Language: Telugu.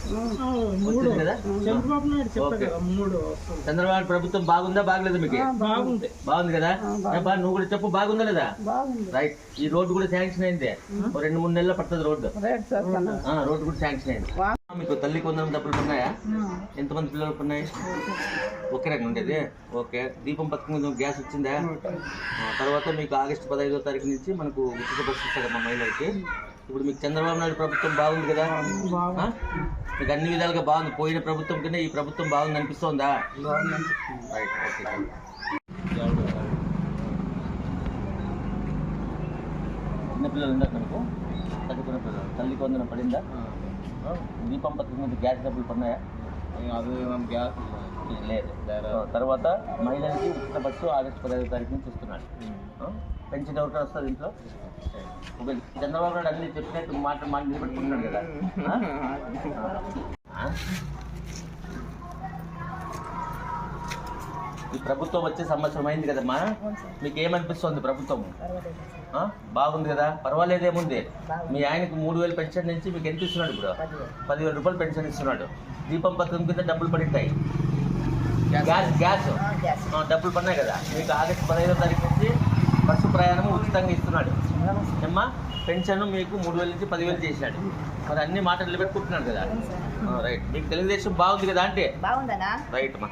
వచ్చింది కదా? చంద్రబాబు నాయుడు చెప్పారు కదా 3 చంద్రబాబు ప్రభుత్వం బాగుందా బాగలేదు మీకు? బాగుంది. బాగుంది కదా? ఏబ్బా, నువ్వు కూడా చెప్పు, బాగుందా లేదా? బాగుంది. రైట్. ఈ రోడ్డు కూడా శాంక్షన్ అయింది. 2-3 నెలల్లో పడుతుంది రోడ్డు. రోడ్డు కూడా శాంక్షన్ అయింది. మీకు తల్లికి వందనం డబ్బులు ఉన్నాయా? ఎంతమంది పిల్లలకు ఉన్నాయి? ఒకే రకం ఉండేది. ఓకే. దీపం పథకం గ్యాస్ వచ్చిందా? తర్వాత మీకు ఆగస్టు 15వ తారీఖు నుంచి మనకు ఉచిత బస్సు ఇస్తారు మా మహిళలకి. ఇప్పుడు మీకు చంద్రబాబు నాయుడు ప్రభుత్వం బాగుంది కదా? మీకు అన్ని విధాలుగా బాగుంది. పోయిన ప్రభుత్వం కన్నా ఈ ప్రభుత్వం బాగుంది అనిపిస్తోందా? రైట్. ఓకే. చిన్నపిల్లలు ఉన్నారు మనకు, చదువుకున్న పిల్లలు. తల్లికి వందనం పడిందా? దీపం పథకం మీద గ్యాస్ డబ్బులు పడినాయా? అది గ్యాస్ లేదు. తర్వాత మహిళలకి ఉచిత బస్సు ఆగస్టు 15వ తారీఖు నుంచి ఇస్తున్నాడు. పెన్షన్ ఎవరికైనా వస్తుంది ఇంట్లో? చంద్రబాబు నాయుడు అన్ని చెప్పినట్టు మాట నిలబెట్టుకుంటున్నాడు కదా? ఈ ప్రభుత్వం వచ్చే సంవత్సరం అయింది కదమ్మా, మీకు ఏమనిపిస్తుంది? ప్రభుత్వం బాగుంది కదా? పర్వాలేదేముంది. మీ ఆయనకు 3,000 పెన్షన్ నుంచి మీకు ఎంత ఇస్తున్నాడు? ఇప్పుడు 10,000 రూపాయలు పెన్షన్ ఇస్తున్నాడు. దీపం పథకం కింద డబ్బులు పడితాయి. గ్యాస్ డబ్బులు పడినాయి కదా? మీకు ఆగస్టు 15వ తారీఖు నుంచి బస్సు ప్రయాణం ఉచితంగా ఇస్తున్నాడు. అమ్మా, పెన్షన్ మీకు 3,000 నుంచి 10,000 చేసినాడు. మరి అన్ని మాటలు నిలబెట్టుకుంటున్నాడు కదా? రైట్. మీకు తెలుగుదేశం బాగుంది కదా అంటే? బాగుందనా? రైట్ అమ్మా.